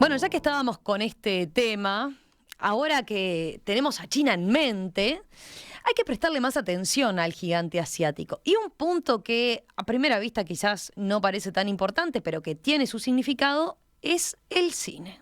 Bueno, ya que estábamos con este tema, ahora que tenemos a China en mente, hay que prestarle más atención al gigante asiático. Y un punto que a primera vista quizás no parece tan importante, pero que tiene su significado, es el cine.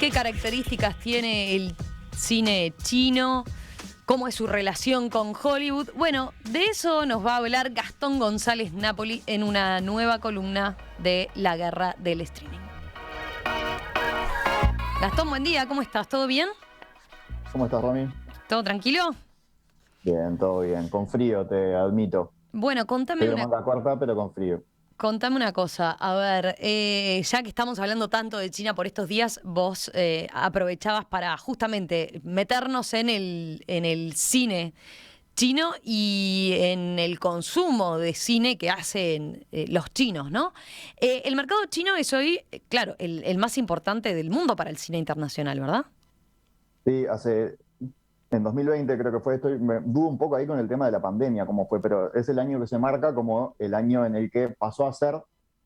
¿Qué características tiene el cine chino? ¿Cómo es su relación con Hollywood? Bueno, de eso nos va a hablar Gastón González Napoli en una nueva columna de La Guerra del Streaming. Gastón, buen día, ¿cómo estás? ¿Todo bien? ¿Cómo estás, Romy? ¿Todo tranquilo? Bien, todo bien. Con frío, te admito. Bueno, Estoy de manga corta, pero con frío. contame una cosa. A ver, ya que estamos hablando tanto de China por estos días, vos aprovechabas para justamente meternos en el cine chino y en el consumo de cine que hacen los chinos, ¿no? El mercado chino es hoy, claro, el más importante del mundo para el cine internacional, ¿verdad? Sí, en 2020 creo que fue esto, y me dudo un poco ahí con el tema de la pandemia, cómo fue, pero es el año que se marca como el año en el que pasó a ser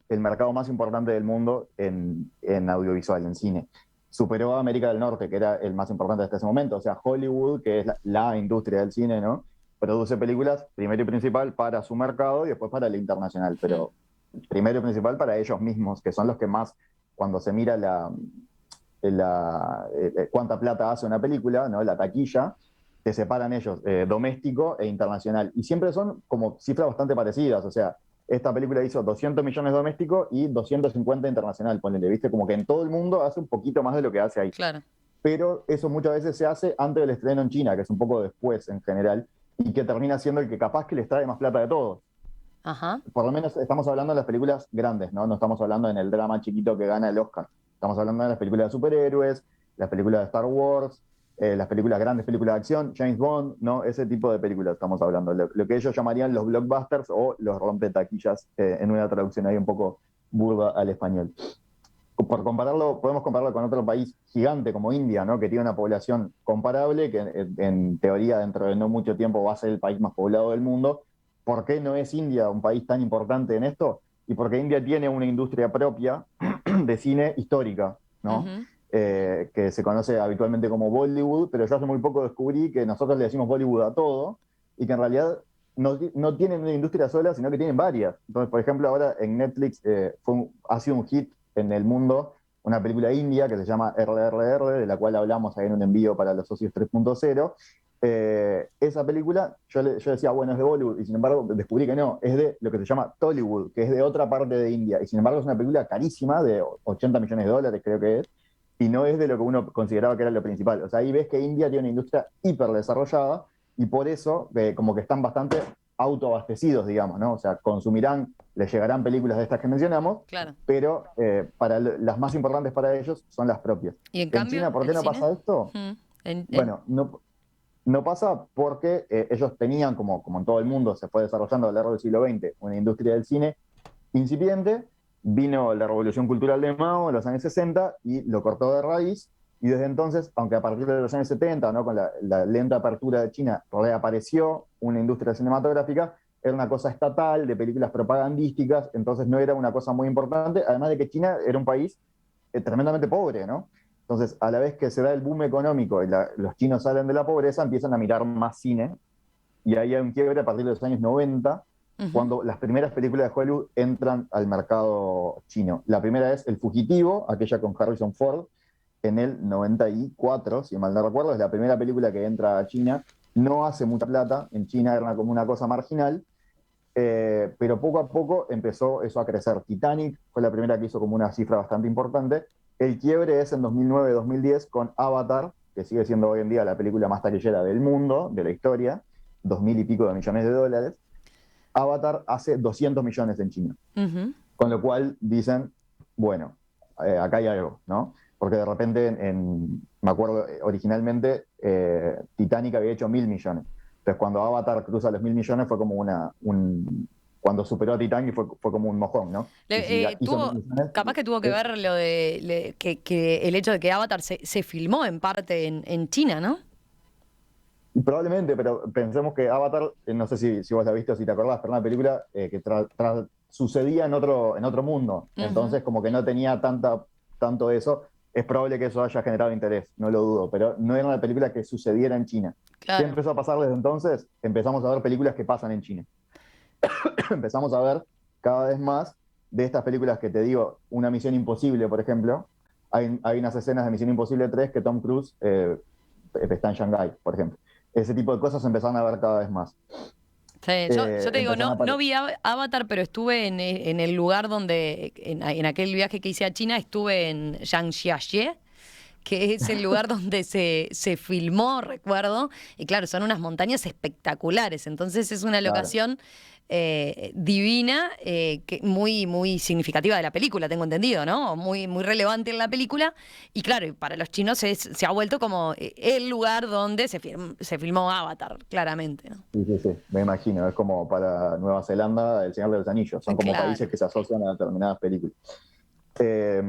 el mercado más importante del mundo en audiovisual, en cine. Superó a América del Norte, que era el más importante hasta ese momento. O sea, Hollywood, que es la industria del cine, ¿no? Produce películas, primero y principal, para su mercado y después para el internacional. Pero primero y principal para ellos mismos, que son los que más, cuando se mira cuánta plata hace una película, ¿no? La taquilla, te separan ellos, doméstico e internacional. Y siempre son como cifras bastante parecidas. O sea, esta película hizo 200 millones doméstico y 250 internacional, ponele, ¿viste? Como que en todo el mundo hace un poquito más de lo que hace ahí. Claro. Pero eso muchas veces se hace antes del estreno en China, que es un poco después en general, y que termina siendo el que capaz que les trae más plata de todos. Ajá. Por lo menos estamos hablando de las películas grandes, ¿no? No estamos hablando en el drama chiquito que gana el Oscar. Estamos hablando de las películas de superhéroes, las películas de Star Wars, las películas grandes, películas de acción, James Bond, ¿no? Ese tipo de películas estamos hablando. Lo que ellos llamarían los blockbusters o los rompetaquillas, en una traducción ahí un poco burda al español. Por compararlo, podemos compararlo con otro país gigante como India, ¿no? Que tiene una población comparable, que en teoría dentro de no mucho tiempo va a ser el país más poblado del mundo. ¿Por qué no es India un país tan importante en esto? Y porque India tiene una industria propia de cine histórica, ¿no? Ujú. Que se conoce habitualmente como Bollywood, pero yo hace muy poco descubrí que nosotros le decimos Bollywood a todo y que en realidad no tienen una industria sola, sino que tienen varias. Entonces, por ejemplo, ahora en Netflix ha sido un hit en el mundo una película india que se llama RRR, de la cual hablamos ahí en un envío para los socios 3.0. Esa película, yo decía, bueno, es de Bollywood, y sin embargo descubrí que no, es de lo que se llama Tollywood, que es de otra parte de India, y sin embargo es una película carísima, de 80 millones de dólares creo que es, y no es de lo que uno consideraba que era lo principal. O sea, ahí ves que India tiene una industria hiper desarrollada, y por eso como que están bastante autoabastecidos, digamos, ¿no? O sea, consumirán, les llegarán películas de estas que mencionamos, Claro. pero las más importantes para ellos son las propias. Y en En cambio, China, ¿por qué el no cine. pasa esto? Mm. Bueno, no pasa porque ellos tenían, como en todo el mundo se fue desarrollando a lo largo del siglo XX, una industria del cine incipiente. Vino la Revolución Cultural de Mao en los años 60 y lo cortó de raíz. Y desde entonces, aunque a partir de los años 70, ¿no? Con la lenta apertura de China, reapareció una industria cinematográfica, era una cosa estatal, de películas propagandísticas, entonces no era una cosa muy importante, además de que China era un país tremendamente pobre, ¿no? Entonces, a la vez que se da el boom económico y los chinos salen de la pobreza, empiezan a mirar más cine, y ahí hay un quiebre a partir de los años 90, Ujú. cuando las primeras películas de Hollywood entran al mercado chino. La primera es El Fugitivo, aquella con Harrison Ford, en el 94, si mal no recuerdo, es la primera película que entra a China. No hace mucha plata, en China era como una cosa marginal, pero poco a poco empezó eso a crecer. Titanic fue la primera que hizo como una cifra bastante importante. El quiebre es en 2009-2010 con Avatar, que sigue siendo hoy en día la película más taquillera del mundo, de la historia, 2000 y pico de millones de dólares. Avatar hace 200 millones en China. Ujú. Con lo cual dicen, bueno, acá hay algo, ¿no? Porque de repente, me acuerdo, originalmente Titanic había hecho 1.000 millones. Entonces, cuando Avatar cruza los 1.000 millones, fue como cuando superó a Titanic fue como un mojón, ¿no? Y si hizo 1.000 millones, Capaz que tuvo que es, ver lo de que el hecho de que Avatar se filmó en parte en China, ¿no? Y probablemente, pero pensemos que Avatar, no sé si vos la viste o si te acordás, pero era una película que sucedía en otro mundo. Ujú. Entonces, como que no tenía tanto eso. Es probable que eso haya generado interés, no lo dudo, pero no era una película que sucediera en China. ¿Qué Claro. empezó a pasar desde entonces? Empezamos a ver películas que pasan en China. Empezamos a ver cada vez más de estas películas que te digo, Una Misión Imposible, por ejemplo. Hay unas escenas de Misión Imposible 3 que Tom Cruise está en Shanghái, por ejemplo. Ese tipo de cosas se empezaron a ver cada vez más. Sí, yo te digo, Empezaron no, a no aparecer. vi Avatar, pero estuve en el lugar donde, en aquel viaje que hice a China, estuve en Yangtze, que es el lugar donde se filmó, recuerdo, y claro, son unas montañas espectaculares, entonces es una Claro. locación divina, muy, muy significativa de la película, tengo entendido, ¿no? Muy, muy relevante en la película, y claro, y para los chinos se ha vuelto como el lugar donde se filmó Avatar, claramente, ¿no? Sí, sí, sí, me imagino. Es como para Nueva Zelanda, El Señor de los Anillos. Son como países Claro. que se asocian a determinadas películas. Eh,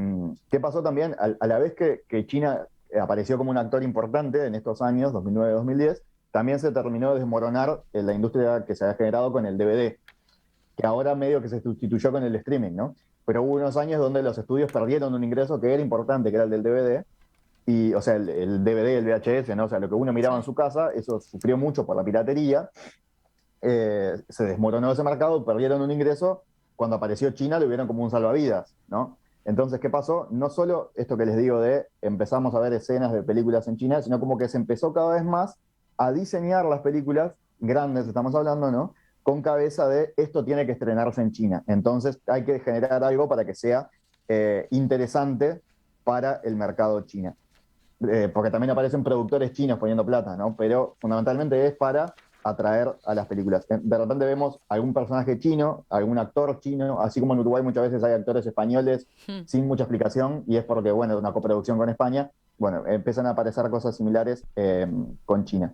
¿Qué pasó también? A la vez que China apareció como un actor importante en estos años, 2009-2010, también se terminó de desmoronar la industria que se había generado con el DVD, que ahora medio que se sustituyó con el streaming, ¿no? Pero hubo unos años donde los estudios perdieron un ingreso que era importante, que era el del DVD, y, o sea, el DVD, el VHS, ¿no? O sea, lo que uno miraba en Sí. su casa, eso sufrió mucho por la piratería, se desmoronó ese mercado, perdieron un ingreso, cuando apareció China lo vieron como un salvavidas, ¿no? Entonces, ¿qué pasó? No solo esto que les digo de empezamos a ver escenas de películas en China, sino como que se empezó cada vez más a diseñar las películas grandes, estamos hablando, ¿no? Con cabeza de esto tiene que estrenarse en China. Entonces hay que generar algo para que sea interesante para el mercado chino. Porque también aparecen productores chinos poniendo plata, ¿no? Pero fundamentalmente es para atraer a las películas. De repente vemos algún personaje chino, algún actor chino, así como en Uruguay muchas veces hay actores españoles Hmm. sin mucha explicación, y es porque, bueno, es una coproducción con España. Bueno, empiezan a aparecer cosas similares con China.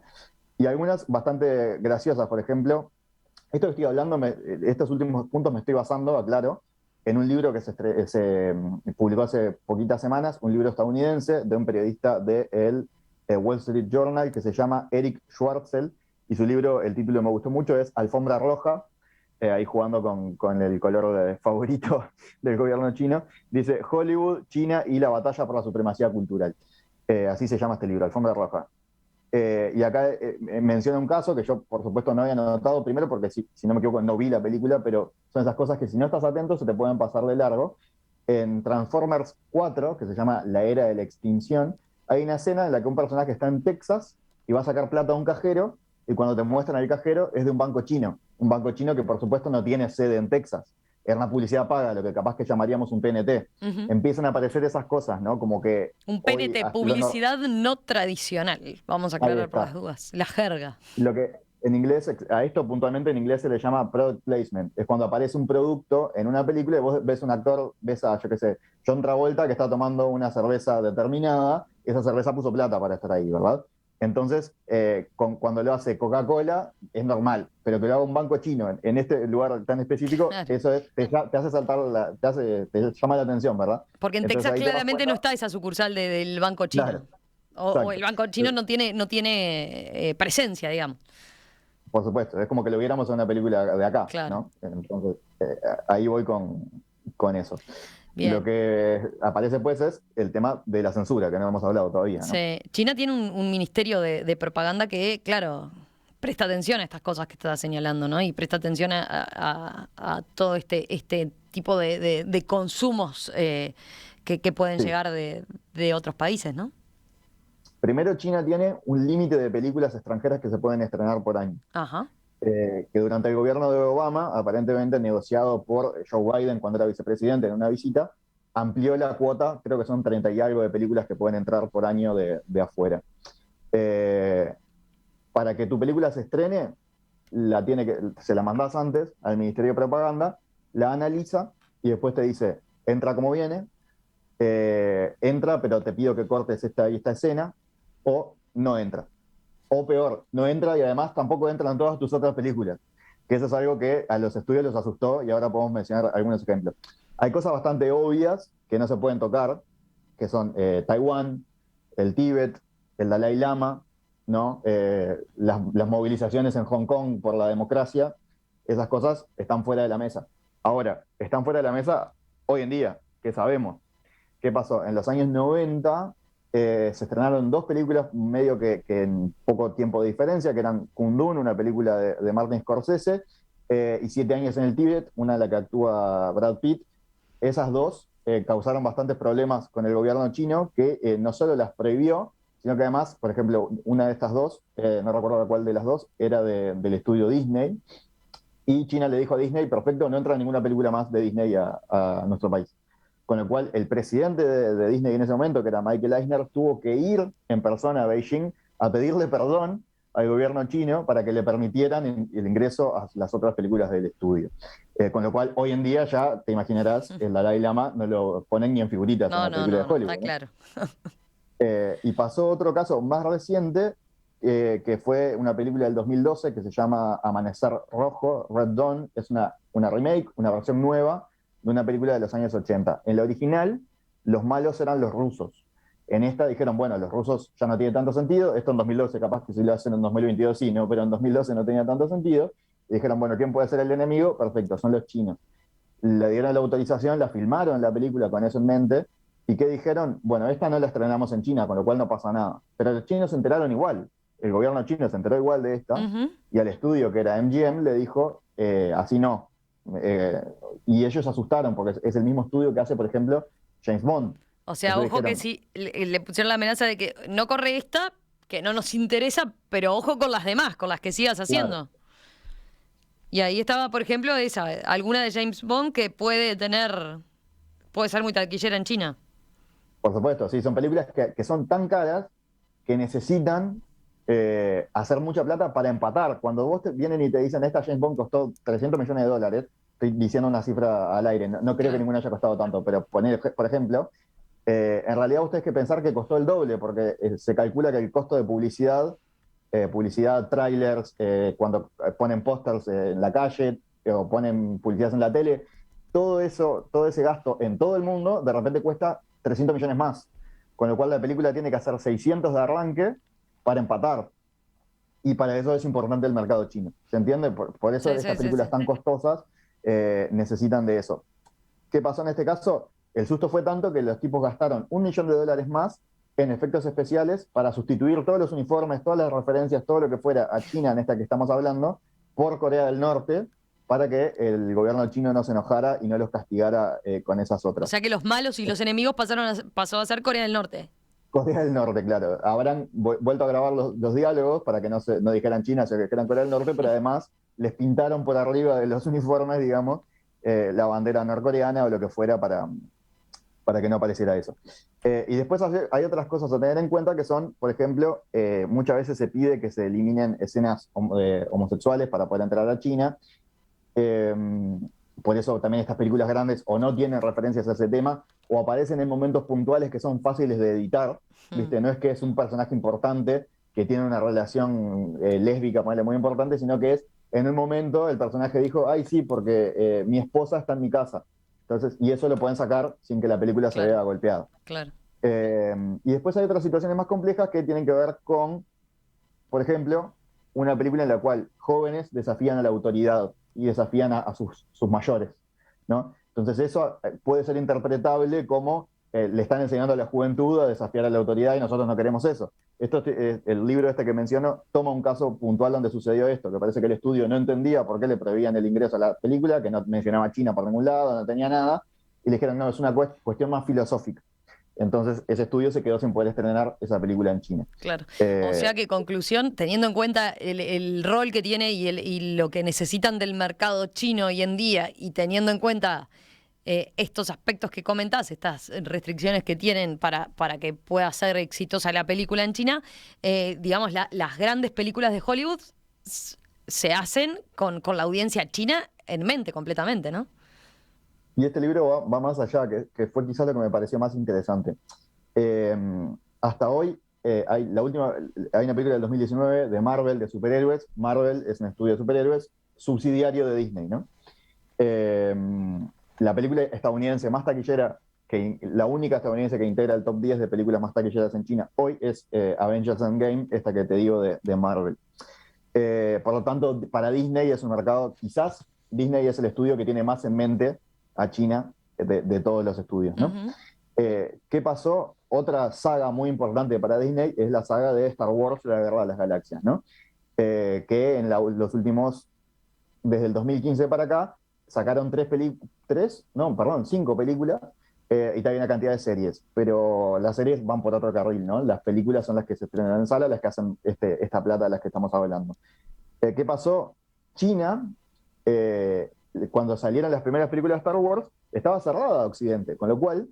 Y algunas bastante graciosas, por ejemplo, esto que estoy hablando, estos últimos puntos me estoy basando, aclaro, en un libro que se publicó hace poquitas semanas, un libro estadounidense de un periodista del Wall Street Journal que se llama Eric Schwartzel, y su libro, el título me gustó mucho, es Alfombra Roja, ahí jugando con el color favorito del gobierno chino. Dice Hollywood, China y la batalla por la supremacía cultural. Así se llama este libro, Alfombra Roja. Y acá menciona un caso que yo, por supuesto, no había notado, primero porque si no me equivoco, no vi la película, pero son esas cosas que si no estás atento se te pueden pasar de largo. En Transformers 4, que se llama La Era de la Extinción, hay una escena en la que un personaje está en Texas y va a sacar plata a un cajero, y cuando te muestran el cajero es de un banco chino que por supuesto no tiene sede en Texas. Era una publicidad paga, lo que capaz que llamaríamos un PNT. Ujú. Empiezan a aparecer esas cosas, ¿no? Como que Un hoy, PNT, publicidad no tradicional. Vamos a ahí aclarar por las está. dudas. La jerga. Lo que en inglés, a esto puntualmente en inglés se le llama product placement. Es cuando aparece un producto en una película y vos ves un actor, ves a, yo qué sé, John Travolta que está tomando una cerveza determinada, y esa cerveza puso plata para estar ahí, ¿verdad? Entonces, cuando lo hace Coca-Cola, es normal, pero que lo haga un banco chino en este lugar tan específico, Claro. eso te hace saltar, te llama la atención, ¿verdad? Porque en Entonces Texas ahí te das claramente no cuenta, está esa sucursal del Banco Chino. claro, O el exacto. Banco Chino no tiene presencia, digamos. Por supuesto, es como que lo viéramos en una película de acá, Claro. ¿no? Entonces, ahí voy con eso. Lo Bien. que aparece pues es el tema de la censura, que no hemos hablado todavía, ¿no? Sí. China tiene un ministerio de propaganda que, claro, presta atención a estas cosas que estás señalando, ¿no? Y presta atención a todo este tipo de consumos que pueden Sí. llegar de otros países, ¿no? Primero, China tiene un límite de películas extranjeras que se pueden estrenar por año, Ajá. que durante el gobierno de Obama, aparentemente negociado por Joe Biden cuando era vicepresidente en una visita, amplió la cuota, creo que son 30 y algo de películas que pueden entrar por año de afuera. Eh, para que tu película se estrene, se la mandás antes al Ministerio de Propaganda, la analiza y después te dice, entra como viene, entra, pero te pido que cortes esta y esta escena, o no entra. O peor, no entra y además tampoco entran todas tus otras películas. Que eso es algo que a los estudios los asustó, y ahora podemos mencionar algunos ejemplos. Hay cosas bastante obvias que no se pueden tocar, que son Taiwán, el Tíbet, el Dalai Lama, ¿no? Las movilizaciones en Hong Kong por la democracia, esas cosas están fuera de la mesa. Ahora, están fuera de la mesa hoy en día, que sabemos. ¿Qué pasó? En los años 90 se estrenaron dos películas medio que en poco tiempo de diferencia, que eran Kundun, una película de Martin Scorsese, y 7 años en el Tíbet, una en la que actúa Brad Pitt. Esas dos causaron bastantes problemas con el gobierno chino, que no solo las prohibió, sino que además, por ejemplo, una de estas dos, no recuerdo cuál de las dos, era del estudio Disney, y China le dijo a Disney, perfecto, no entra ninguna película más de Disney a nuestro país. Con lo cual, el presidente de Disney en ese momento, que era Michael Eisner, tuvo que ir en persona a Beijing a pedirle perdón al gobierno chino para que le permitieran el ingreso a las otras películas del estudio. Con lo cual, hoy en día ya, te imaginarás, el Dalai Lama no lo ponen ni en figuritas en la película de Hollywood. Está claro. Y pasó otro caso más reciente, que fue una película del 2012 que se llama Amanecer Rojo, Red Dawn. Es una remake, una versión nueva de una película de los años 80. En la original, los malos eran los rusos. En esta dijeron, bueno, los rusos ya no tiene tanto sentido. Esto en 2012, capaz que si lo hacen en 2022 sí, ¿no? Pero en 2012 no tenía tanto sentido. Y dijeron, bueno, ¿quién puede ser el enemigo? Perfecto, son los chinos. Le dieron la autorización, la filmaron la película con eso en mente. ¿Y qué dijeron? Bueno, esta no la estrenamos en China, con lo cual no pasa nada. Pero los chinos se enteraron igual. El gobierno chino se enteró igual de esta. Y al estudio, que era MGM, le dijo, así no. Y ellos se asustaron, porque es el mismo estudio que hace, por ejemplo, James Bond. O sea, Entonces ojo dijeron, que sí, le pusieron la amenaza de que no corre esta, que no nos interesa, pero ojo con las demás, con las que sigas haciendo. claro, Y ahí estaba, por ejemplo, alguna de James Bond que puede ser muy taquillera en China. por supuesto, sí, son películas que son tan caras que necesitan hacer mucha plata para empatar. Cuando vos vienen y te dicen, esta James Bond costó $300 millones, estoy diciendo una cifra al aire, no creo que ninguna haya costado tanto, pero por ejemplo, en realidad ustedes que pensar que costó el doble, porque se calcula que el costo de publicidad, trailers, cuando ponen pósters en la calle o ponen publicidad en la tele, todo eso, todo ese gasto en todo el mundo, de repente cuesta 300 millones más. Con lo cual la película tiene que hacer 600 de arranque para empatar. Y para eso es importante el mercado chino. ¿Se entiende? Por eso estas películas tan costosas necesitan de eso. ¿Qué pasó en este caso? El susto fue tanto que los tipos gastaron $1 millón más en efectos especiales para sustituir todos los uniformes, todas las referencias, todo lo que fuera a China en esta que estamos hablando, por Corea del Norte, para que el gobierno chino no se enojara y no los castigara con esas O otras. sea que los malos y los enemigos pasó a ser Corea del Norte. Corea del Norte, claro. Habrán vuelto a grabar los diálogos para que no dijeran China, sino que dijeran Corea del Norte, pero además les pintaron por arriba de los uniformes, digamos, la bandera norcoreana o lo que fuera para que no apareciera eso. Y después hay otras cosas a tener en cuenta que son, por ejemplo, muchas veces se pide que se eliminen escenas homosexuales para poder entrar a China. Por eso también estas películas grandes o no tienen referencias a ese tema o aparecen en momentos puntuales que son fáciles de editar, ¿viste? No es que es un personaje importante que tiene una relación lésbica muy importante, sino que es en un momento el personaje dijo, ay sí, porque mi esposa está en mi casa. Entonces, y eso lo pueden sacar sin que la película se vea golpeada. Claro. Y después hay otras situaciones más complejas que tienen que ver con, por ejemplo, una película en la cual jóvenes desafían a la autoridad y desafían a sus mayores, ¿no? Entonces eso puede ser interpretable como le están enseñando a la juventud a desafiar a la autoridad y nosotros no queremos eso. El libro que menciono toma un caso puntual donde sucedió esto, que parece que el estudio no entendía por qué le prohibían el ingreso a la película, que no mencionaba China por ningún lado, no tenía nada, y le dijeron, no, es una cuestión más filosófica. Entonces ese estudio se quedó sin poder estrenar esa película en China. Claro. O sea que, conclusión, teniendo en cuenta el rol que tiene y lo que necesitan del mercado chino hoy en día y teniendo en cuenta estos aspectos que comentás, estas restricciones que tienen para que pueda ser exitosa la película en China, digamos, las grandes películas de Hollywood se hacen con la audiencia china en mente completamente, ¿no? Y este libro va más allá, que fue quizás lo que me pareció más interesante. Hasta hoy hay una película del 2019 de Marvel, de superhéroes. Marvel es un estudio de superhéroes subsidiario de Disney, ¿no? La película estadounidense más taquillera que la única estadounidense que integra el top 10 de películas más taquilleras en China hoy es Avengers Endgame, esta que te digo de Marvel. Por lo tanto, para Disney es un mercado, quizás Disney es el estudio que tiene más en mente a China de todos los estudios, ¿no? Ujú. ¿Qué pasó? Otra saga muy importante para Disney es la saga de Star Wars, la Guerra de las Galaxias, ¿no? Que en los últimos, desde el 2015 para acá, sacaron cinco películas, y también una cantidad de series, pero las series van por otro carril, ¿no? Las películas son las que se estrenan en sala, las que hacen esta plata de las que estamos hablando. ¿Qué pasó? China, eh, cuando salieron las primeras películas de Star Wars, estaba cerrada a Occidente, con lo cual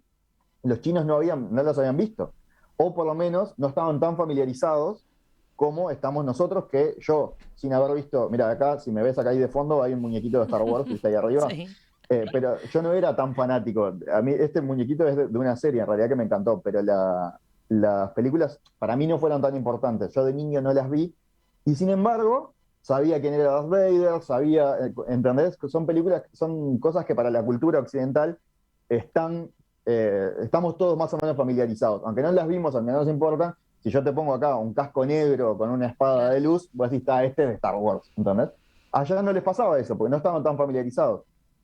los chinos no las habían visto, o por lo menos no estaban tan familiarizados como estamos nosotros, que yo, sin haber visto, mira, acá, si me ves acá ahí de fondo, hay un muñequito de Star Wars que está ahí arriba, Sí. pero yo no era tan fanático. A mí este muñequito es de una serie, en realidad, que me encantó, pero las películas para mí no fueron tan importantes. Yo de niño no las vi, y sin embargo, sabía quién era Darth Vader, sabía, ¿entendés? Son películas, son cosas que para la cultura occidental estamos todos más o menos familiarizados. Aunque no las vimos, aunque no nos importan, si yo te pongo acá un casco negro con una espada de luz, vos decís, este es de Star Wars, ¿entendés? Allá no les pasaba eso, porque no estaban tan familiarizados.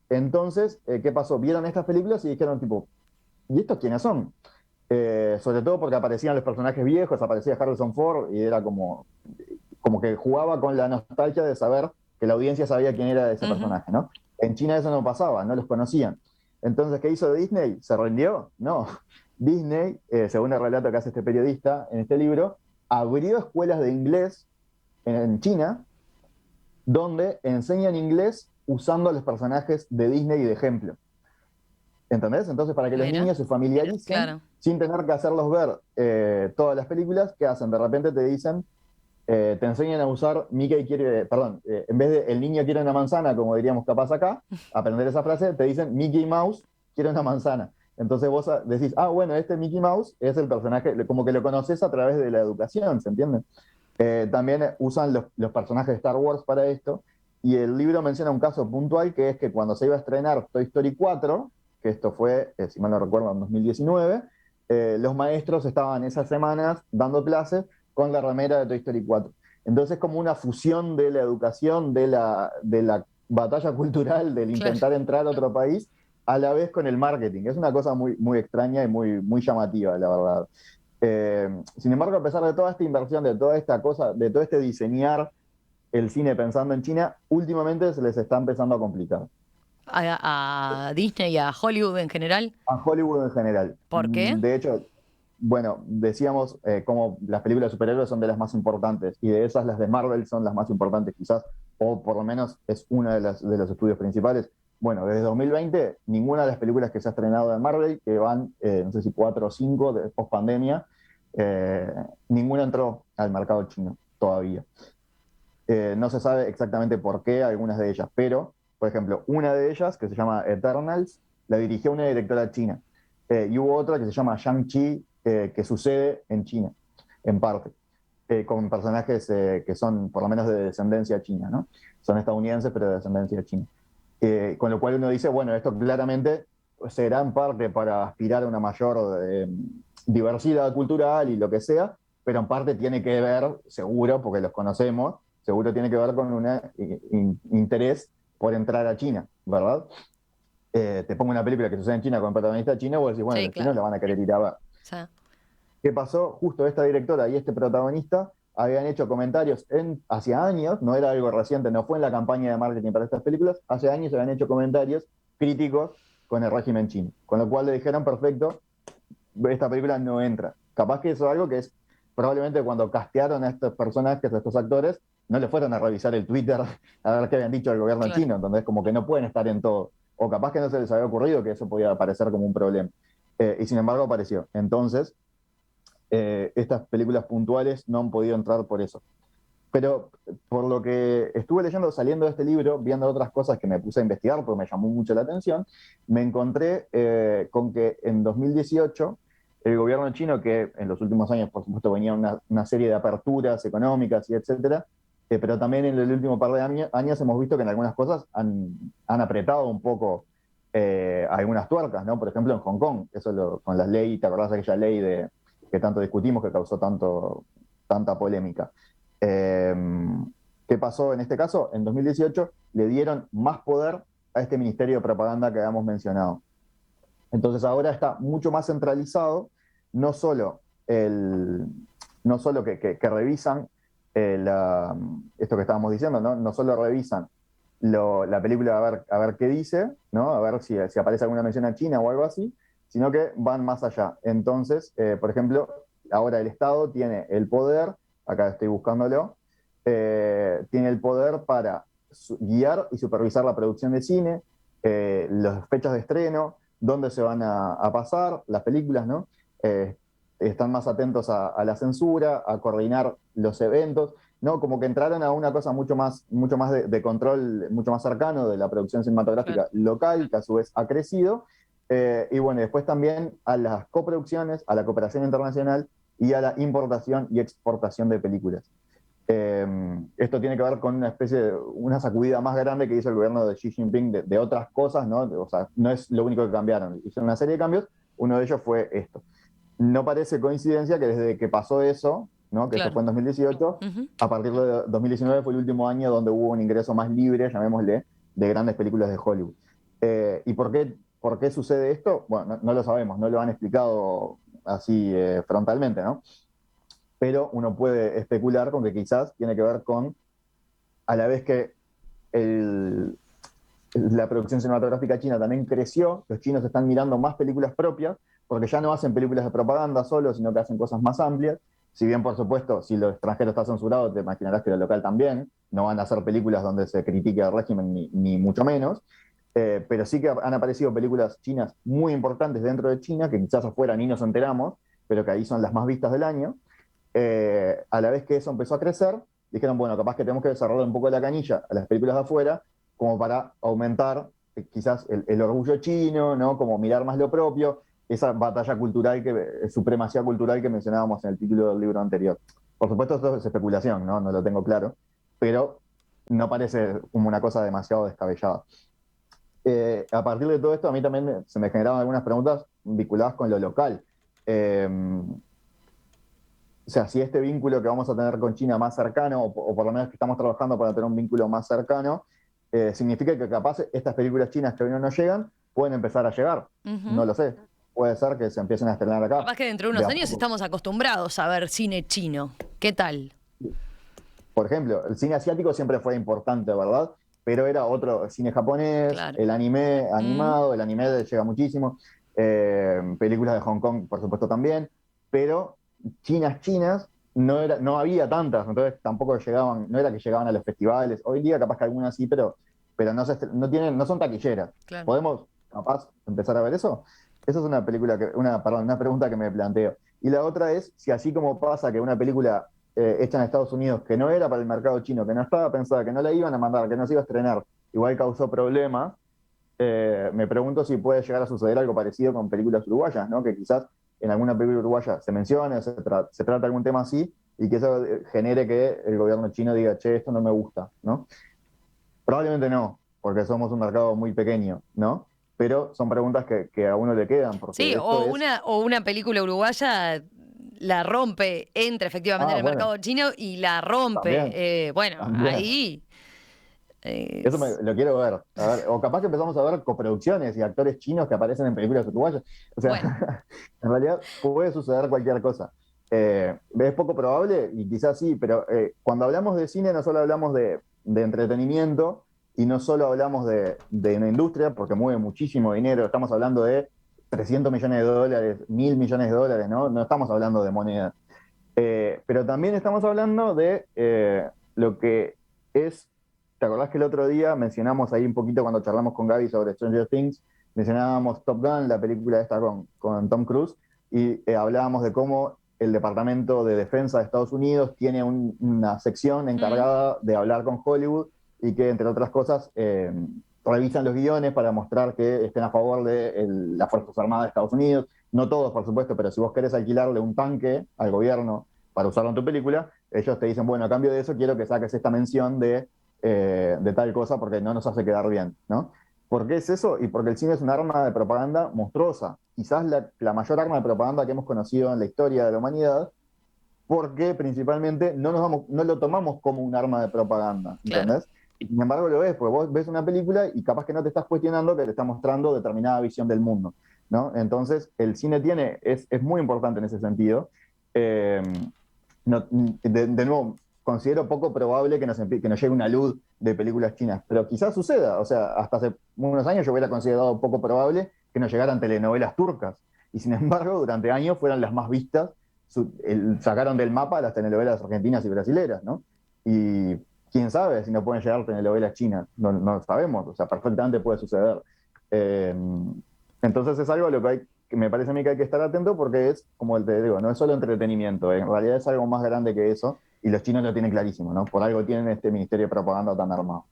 Entonces, ¿qué pasó? Vieron estas películas y dijeron, tipo, ¿y estos quiénes son? Sobre todo porque aparecían los personajes viejos, aparecía Harrison Ford, y era como que jugaba con la nostalgia de saber que la audiencia sabía quién era ese Ujú. personaje, ¿no? En China eso no pasaba, no los conocían. Entonces, ¿qué hizo Disney? ¿Se rindió? No. Disney, según el relato que hace este periodista en este libro, abrió escuelas de inglés en China donde enseñan inglés usando a los personajes de Disney de ejemplo. ¿Entendés? Entonces, para que los Mira, niños se familiaricen claro. sin tener que hacerlos ver todas las películas, ¿qué hacen? De repente te dicen, te enseñan a usar Mickey quiere, perdón, en vez de el niño quiere una manzana, como diríamos capaz acá, aprender esa frase, te dicen Mickey Mouse quiere una manzana. Entonces vos decís, bueno, este Mickey Mouse es el personaje, como que lo conoces a través de la educación, ¿se entiende? También usan los personajes de Star Wars para esto, y el libro menciona un caso puntual, que es que cuando se iba a estrenar Toy Story 4, que esto fue, si mal no recuerdo, en 2019, los maestros estaban esas semanas dando clases con la remera de Toy Story 4. Entonces, como una fusión de la educación, de la batalla cultural, del Claro. intentar entrar a otro país, a la vez con el marketing. Es una cosa muy, muy extraña y muy, muy llamativa, la verdad. Sin embargo, a pesar de toda esta inversión, de toda esta cosa, de todo este diseñar el cine pensando en China, últimamente se les está empezando a complicar. A Disney y a Hollywood en general. A Hollywood en general. ¿Por qué? De hecho, bueno, decíamos como las películas de superhéroes son de las más importantes, y de esas las de Marvel son las más importantes quizás, o por lo menos es uno de los estudios principales. Bueno, desde 2020, ninguna de las películas que se ha estrenado de Marvel, que van, no sé si 4 o 5 de post pandemia, eh, ninguna entró al mercado chino todavía. No se sabe exactamente por qué algunas de ellas, pero, por ejemplo, una de ellas, que se llama Eternals, la dirigió una directora china. Y hubo otra que se llama Shang-Chi, que sucede en China, en parte, con personajes que son por lo menos de descendencia china, ¿no? Son estadounidenses, pero de descendencia china. Con lo cual uno dice, bueno, esto claramente será en parte para aspirar a una mayor diversidad cultural y lo que sea, pero en parte tiene que ver, seguro, porque los conocemos, seguro tiene que ver con un interés por entrar a China, ¿verdad? Te pongo una película que sucede en China con protagonista chino, vos decís, bueno, Sí, los chinos claro. la van a querer ir a ver. O sea, ¿Qué pasó? Justo esta directora y este protagonista habían hecho comentarios hace años, no era algo reciente, no fue en la campaña de marketing para estas películas, hace años habían hecho comentarios críticos con el régimen chino, con lo cual le dijeron, perfecto, esta película no entra. Capaz que eso es algo que es, probablemente cuando castearon a estos personajes, a estos actores, no le fueron a revisar el Twitter a ver qué habían dicho el gobierno claro. chino, entonces como que no pueden estar en todo. O capaz que no se les había ocurrido que eso podía parecer como un problema. Y sin embargo apareció. Entonces, estas películas puntuales no han podido entrar por eso. Pero por lo que estuve leyendo, saliendo de este libro, viendo otras cosas que me puse a investigar porque me llamó mucho la atención, me encontré con que en 2018 el gobierno chino, que en los últimos años, por supuesto, venía una serie de aperturas económicas y etcétera, pero también en el último par de años hemos visto que en algunas cosas han apretado un poco algunas tuercas, ¿no? Por ejemplo, en Hong Kong, con la ley, ¿te acordás de aquella ley que tanto discutimos, que causó tanta polémica? Eh, ¿Qué pasó en este caso? En 2018 le dieron más poder a este Ministerio de Propaganda que habíamos mencionado. Entonces ahora está mucho más centralizado, no solo, el, no solo que revisan esto que estábamos diciendo, ¿no? No solo revisan la película a ver qué dice, ¿no? A ver si aparece alguna mención a China o algo así, sino que van más allá. Entonces, por ejemplo, ahora el Estado tiene el poder, acá estoy buscándolo, tiene el poder para guiar y supervisar la producción de cine, las fechas de estreno, dónde se van a pasar las películas, ¿no? Están más atentos a la censura, a coordinar los eventos, ¿no? Como que entraron a una cosa mucho más de control, mucho más cercano de la producción cinematográfica local, que a su vez ha crecido. Y bueno, después también a las coproducciones, a la cooperación internacional y a la importación y exportación de películas. Esto tiene que ver con una sacudida más grande que hizo el gobierno de Xi Jinping de otras cosas, ¿no? O sea, no es lo único que cambiaron, hicieron una serie de cambios, uno de ellos fue esto. No parece coincidencia que desde que pasó eso, ¿no? Que eso fue en 2018, a partir de 2019 fue el último año donde hubo un ingreso más libre, llamémosle, de grandes películas de Hollywood. ¿Y por qué sucede esto? Bueno, no lo sabemos, no lo han explicado así frontalmente, ¿no? Pero uno puede especular con que quizás tiene que ver con, a la vez que la producción cinematográfica china también creció, los chinos están mirando más películas propias, porque ya no hacen películas de propaganda solo, sino que hacen cosas más amplias. Si bien, por supuesto, si lo extranjero está censurado, te imaginarás que lo local también, no van a hacer películas donde se critique al régimen, ni mucho menos. Pero sí que han aparecido películas chinas muy importantes dentro de China, que quizás afuera ni nos enteramos, pero que ahí son las más vistas del año. A la vez que eso empezó a crecer, dijeron, bueno, capaz que tenemos que desarrollar un poco la canilla a las películas de afuera, como para aumentar quizás el orgullo chino, ¿no? Como mirar más lo propio, esa batalla cultural, supremacía cultural que mencionábamos en el título del libro anterior. Por supuesto, esto es especulación, ¿no? No lo tengo claro, pero no parece como una cosa demasiado descabellada. A partir de todo esto, a mí también se me generaban algunas preguntas vinculadas con lo local. O sea, si este vínculo que vamos a tener con China más cercano, o por lo menos que estamos trabajando para tener un vínculo más cercano, significa que capaz estas películas chinas que hoy no llegan, pueden empezar a llegar. No lo sé. Puede ser que se empiecen a estrenar acá. Capaz que dentro de unos años estamos acostumbrados a ver cine chino. ¿Qué tal? Por ejemplo, el cine asiático siempre fue importante, ¿verdad? Pero era otro cine japonés, el anime animado, el anime llega muchísimo, películas de Hong Kong, por supuesto, también, pero chinas, no había tantas, entonces tampoco llegaban, no era que llegaban a los festivales. Hoy en día capaz que algunas sí, pero no son taquilleras. Claro. ¿Podemos capaz empezar a ver eso? Esa es una una pregunta que me planteo. Y la otra es si así como pasa que una película hecha en Estados Unidos que no era para el mercado chino, que no estaba pensada, que no la iban a mandar, que no se iba a estrenar, igual causó problemas, me pregunto si puede llegar a suceder algo parecido con películas uruguayas, ¿no? Que quizás en alguna película uruguaya se mencione, se trata algún tema así, y que eso genere que el gobierno chino diga, che, esto no me gusta, ¿no? Probablemente no, porque somos un mercado muy pequeño, ¿no? Pero son preguntas que a uno le quedan. Porque sí, o una película uruguaya la rompe, entra efectivamente en el mercado chino y la rompe. También. Ahí... Eso lo quiero ver. A ver. O capaz que empezamos a ver coproducciones y actores chinos que aparecen en películas uruguayas. O sea, en realidad puede suceder cualquier cosa. Es poco probable y quizás sí, pero cuando hablamos de cine no solo hablamos de entretenimiento y no solo hablamos de una industria, porque mueve muchísimo dinero, estamos hablando de 300 millones de dólares, 1.000 millones de dólares, ¿no? No estamos hablando de moneda. Pero también estamos hablando de lo que es. ¿Te acordás que el otro día mencionamos ahí un poquito cuando charlamos con Gaby sobre Stranger Things? Mencionábamos Top Gun, la película esta con Tom Cruise, y hablábamos de cómo el Departamento de Defensa de Estados Unidos tiene una sección encargada de hablar con Hollywood y que, entre otras cosas, revisan los guiones para mostrar que estén a favor de las Fuerzas Armadas de Estados Unidos. No todos, por supuesto, pero si vos querés alquilarle un tanque al gobierno para usarlo en tu película, ellos te dicen, bueno, a cambio de eso quiero que saques esta mención de tal cosa porque no nos hace quedar bien, ¿no? ¿Por qué es eso? Y porque el cine es un arma de propaganda monstruosa. Quizás la mayor arma de propaganda que hemos conocido en la historia de la humanidad, porque principalmente no lo tomamos como un arma de propaganda, Claro. ¿entendés? Y sin embargo lo ves, porque vos ves una película y capaz que no te estás cuestionando que te está mostrando determinada visión del mundo, ¿no? Entonces el cine es muy importante en ese sentido. Eh, de nuevo, considero poco probable que nos llegue una luz de películas chinas, pero quizás suceda. O sea, hasta hace unos años yo hubiera considerado poco probable que nos llegaran telenovelas turcas. Y sin embargo, durante años fueron las más vistas, sacaron del mapa las telenovelas argentinas y brasileras, ¿no? Y quién sabe si no pueden llegar telenovelas chinas, no lo sabemos, o sea, perfectamente puede suceder. Eh, entonces es algo a lo que me parece a mí que hay que estar atento porque es, como te digo, no es solo entretenimiento, en realidad es algo más grande que eso y los chinos lo tienen clarísimo, ¿no? Por algo tienen este ministerio de propaganda tan armado.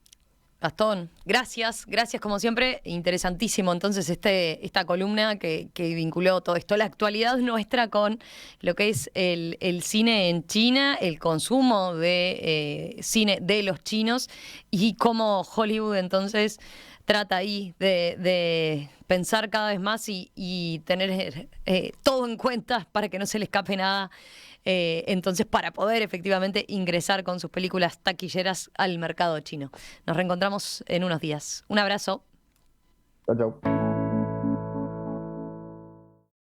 Gastón, gracias como siempre, interesantísimo entonces esta columna que vinculó todo esto, la actualidad nuestra con lo que es el cine en China, el consumo de cine de los chinos y cómo Hollywood entonces trata ahí de pensar cada vez más y tener todo en cuenta para que no se le escape nada. Entonces, para poder efectivamente ingresar con sus películas taquilleras al mercado chino. Nos reencontramos en unos días. Un abrazo. Chau, chau.